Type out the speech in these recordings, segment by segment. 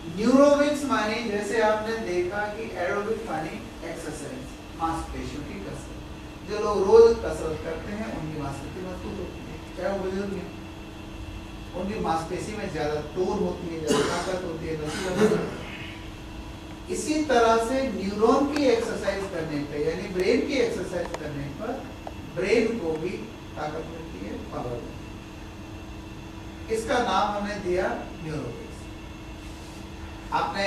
Neurobics माने जैसे आपने देखा कि एरोबिक माने एक्सरसाइज, मांसपेशियों की कसरत। जो लोग रोज कसरत करते हैं उनकी मांसपेशी मजबूत होती है, चाहे वो बुजुर्ग हैं, उनकी मांसपेशी में ज्यादा टोन होती है, ज्यादा ताकत होती है, लचीलापन। इसी तरह से न्यूरॉन की एक्सरसाइज करने पर, यानी ब्रेन की एक्सरसाइज करने पर ब्रेन को भी ताकत मिलती है, पावर मिलती है। इसका नाम हमने दिया न्यूरोबिक्स। आपने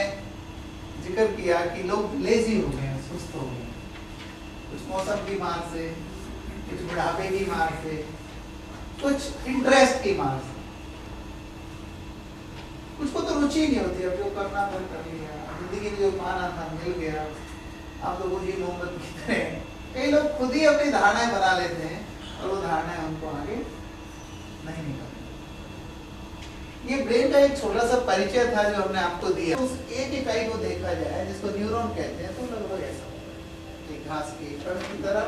जिक्र किया कि लोग लेजी हो गए हैं, सुस्त हो गए हैं, कुछ मौसम की मार से, कुछ बुढ़ापे की मार से, कुछ इंटरेस्ट की मार से। कुछ को तो रुचि नहीं होती, अब जो करना था कर लिया, जिंदगी में जो पाना था मिल गया, आप तो बुझी मोहब्बत की तरह। कई लोग खुद ही अपनी धारणाएं बना लेते हैं और वो धारणाएं उनको आगे नहीं निकलती। ये ब्रेन का एक छोटा सा परिचय था जो हमने आपको दिया। उस एक इकाई को देखा जाए जिसको न्यूरॉन कहते हैं, तो लगभग ऐसा होता है, घास के कण की तरह।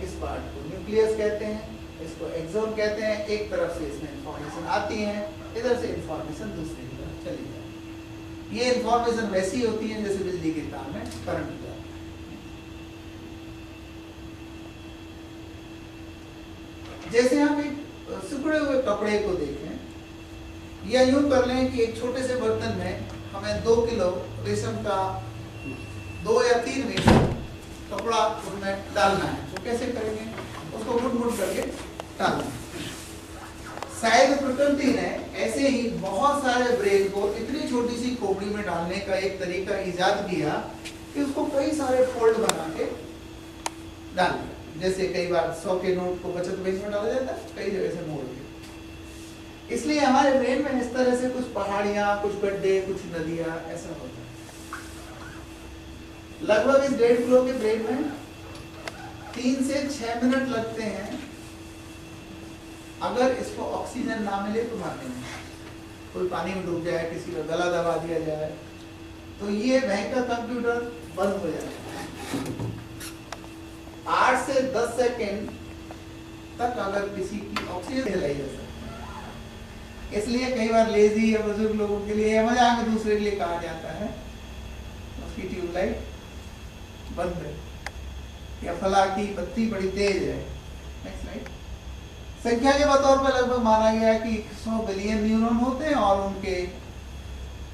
इस पार्ट को न्यूक्लियस कहते हैं, इसको एक्सोन कहते हैं। एक तरफ से इसमें इंफॉर्मेशन आती है, इधर से इंफॉर्मेशन दूसरी तरफ चली जाती है। ये इंफॉर्मेशन वैसी होती है जैसे बिजली की तार में करंट जाता है। जैसे हम एक सिकुड़े हुए कपड़े को देखें, या यूं कर लें कि एक छोटे से बर्तन में हमें 2 किलो रेशम का 2 या 3 मीटर कपड़ा उसमें डालना है, तो कैसे करेंगे? उसको मुड़-मुड़ करके डालना है। शायद प्रकृति ने ऐसे ही बहुत सारे ब्रेन को इतनी छोटी सी खोपड़ी में डालने का एक तरीका इजाद किया कि उसको कई सारे फोल्ड बना के डाल दिया। जैसे कई बार 100 के नोट को बचत बैंक में डाला जाता है, कई जगह से मोड़ दिया। इसलिए हमारे ब्रेन में इस तरह से कुछ पहाड़ियां, कुछ गड्ढे, कुछ नदियां, ऐसा होता है। लगभग इस 1.5 किलो के ब्रेन में 3 से 6 मिनट लगते हैं। अगर इसको ऑक्सीजन ना मिले तो मरने में, कोई पानी में डूब जाए, किसी का गला दबा दिया जाए, तो ये भयंकर कंप्यूटर बंद हो जाता है। 8 से 10 सेकेंड तक अगर किसी की ऑक्सीजन लाई जा सकती है। इसलिए कई बार लेजी या बुजुर्ग लोगों के लिए या मजाक में दूसरे के लिए कहा जाता है उसकी ट्यूबलाइट बंद है, या फला की बत्ती बड़ी तेज है। Next slide. संख्या के तौर पर लगभग माना गया कि 100 बिलियन न्यूरॉन होते हैं और उनके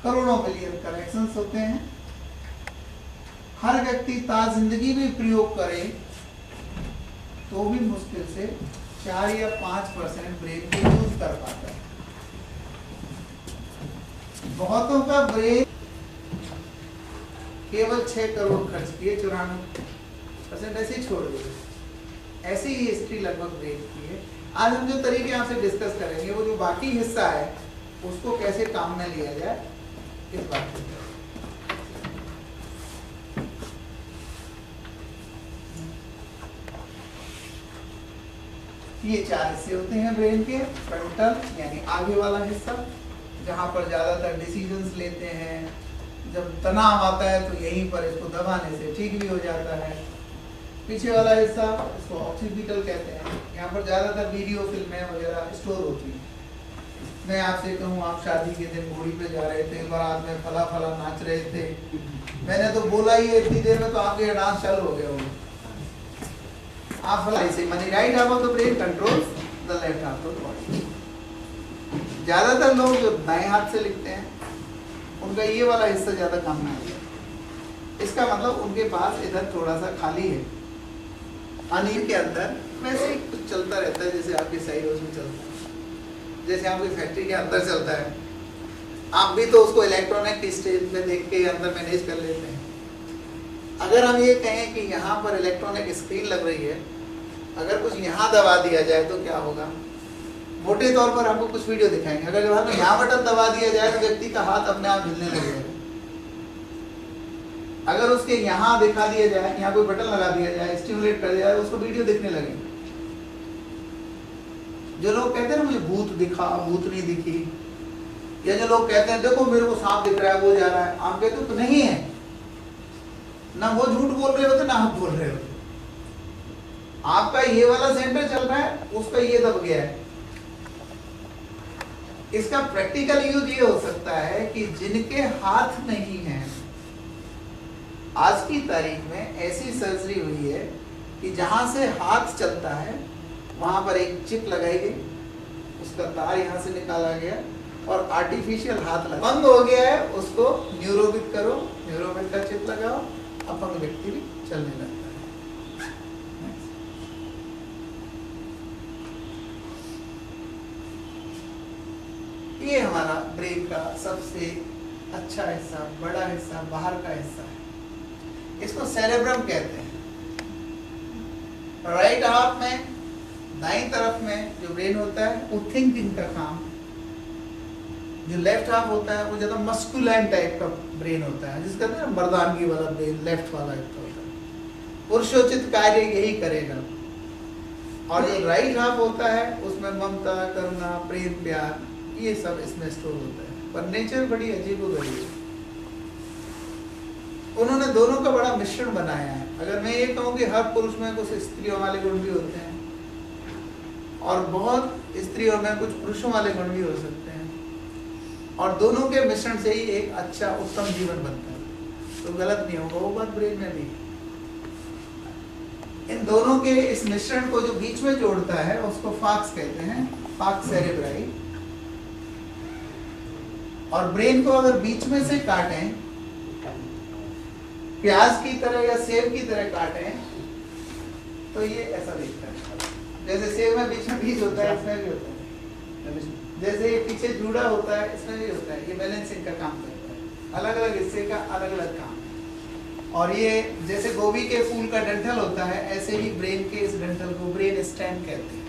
करोड़ों बिलियन कनेक्शंस होते हैं। हर व्यक्ति जिंदगी भी प्रयोग करे तो भी मुश्किल से 4 या 5% ब्रेन को यूज कर पाता है। बहुतों का ब्रेन केवल 6 करोड़ खर्च किए, 94% ऐसे ही छोड़ दिए। ऐसी ही हिस्ट्री लगभग ब्रेन की है। आज हम जो तरीके आपसे डिस्कस करेंगे, वो जो बाकी हिस्सा है उसको कैसे काम में लिया जाए, इस बात पर। ये 4 हिस्से होते हैं ब्रेन के। फ्रंटल यानी आगे वाला हिस्सा, जहाँ पर ज्यादातर डिसीजंस लेते हैं। जब तनाव आता है तो यहीं पर इसको दबाने से ठीक भी हो जाता है। पीछे वाला हिस्सा, इसको ऑक्सीपिटल कहते हैं, यहाँ पर ज्यादातर वीडियो फिल्में वगैरह स्टोर होती हैं। मैं आपसे कहूँ, आप शादी के दिन घोड़ी पे जा रहे थे, बारात में फला फला नाच रहे थे, मैंने तो बोला ही इतनी देर में तो आपके डांस चालू हो गया होगा। आप फला इसे money right half of the brain control the left half of the body. ज्यादातर लोग जो दाएं हाथ से लिखते हैं उनका ये वाला हिस्सा ज्यादा काम में आता है। इसका मतलब उनके पास इधर थोड़ा सा खाली है। अनिल के अंदर वैसे ही कुछ चलता रहता है, जैसे आपके सही रोज में चलता है, जैसे आपकी फैक्ट्री के अंदर चलता है। आप भी तो उसको इलेक्ट्रॉनिक स्टेज में देख के अंदर मैनेज कर लेते हैं। अगर हम ये कहें कि यहाँ पर इलेक्ट्रॉनिक स्क्रीन लग रही है, अगर कुछ यहाँ दबा दिया जाए तो क्या होगा? मोटे तौर पर हमको कुछ वीडियो दिखाएंगे। अगर जब हमें यहाँ बटन दबा दिया जाए तो व्यक्ति का हाथ अपने आप हिलने लगेगा। अगर उसके यहाँ दिखा दिया जाए, यहाँ कोई बटन लगा दिया जाए, स्टिमुलेट कर दिया जाए, उसको वीडियो दिखने लगे। जो लोग कहते हैं ना मुझे भूत दिखा, भूत नहीं दिखी, या जो लोग कहते हैं देखो मेरे को सांप दिख रहा है, वो जा रहा है, आप कहते हो तो नहीं है ना, वो झूठ बोल रहे होते ना आप बोल रहे होते। आपका ये वाला सेंटर चल रहा है, उसका ये दब गया है। इसका प्रैक्टिकल यूज ये हो सकता है कि जिनके हाथ नहीं है, आज की तारीख में ऐसी सर्जरी हुई है कि जहां से हाथ चलता है वहां पर एक चिप लगाई गई, उसका तार यहाँ से निकाला गया और आर्टिफिशियल हाथ लगा, अपंग हो गया है उसको न्यूरोबिक करो, न्यूरोबिक का चिप लगाओ, अपंग व्यक्ति भी चलने लगता है। ये हमारा ब्रेन का सबसे अच्छा हिस्सा, बड़ा हिस्सा, बाहर का हिस्सा है। इसको सेरेब्रम कहते हैं। राइट हाफ में दाईं तरफ में जो ब्रेन होता है वो थिंकिंग का काम, जो लेफ्ट हाफ होता है वो ज्यादा मस्कुलाइन टाइप का ब्रेन होता है, जिसका ना मर्दानगी वाला ब्रेन लेफ्ट वाला होता है, पुरुषोचित कार्य यही करेगा। और जो राइट हाफ होता है उसमें ममता, करुणा, प्रेम, प्यार, ये सब इसमें स्टोर होता है। पर नेचर बड़ी अजीबोगरीब है, उन्होंने दोनों का बड़ा मिश्रण बनाया है। अगर मैं ये कहूँ कि हर पुरुष में कुछ स्त्रियों वाले गुण भी होते हैं और बहुत स्त्रियों में कुछ पुरुषों वाले गुण भी हो सकते हैं, और दोनों के मिश्रण से ही एक अच्छा उत्तम जीवन बनता है, तो गलत नहीं होगा। वो बात ब्रेन में भी, इन दोनों के इस मिश्रण को जो बीच में जोड़ता है उसको फाक्स कहते हैं, फाक्स सेरेब्राई। और ब्रेन को अगर बीच में से काटें, प्याज की तरह या सेब की तरह काटें, तो ये ऐसा दिखता है। जैसे सेब में बीच में बीज होता है, इसमें भी होता है। जैसे ये पीछे जूड़ा होता है, इसमें भी होता है। ये बैलेंसिंग का काम करता है। अलग अलग हिस्से का अलग अलग काम है। और ये जैसे गोभी के फूल का डंठल होता है, ऐसे ही ब्रेन के इस डंठल को ब्रेन स्टेम कहते हैं।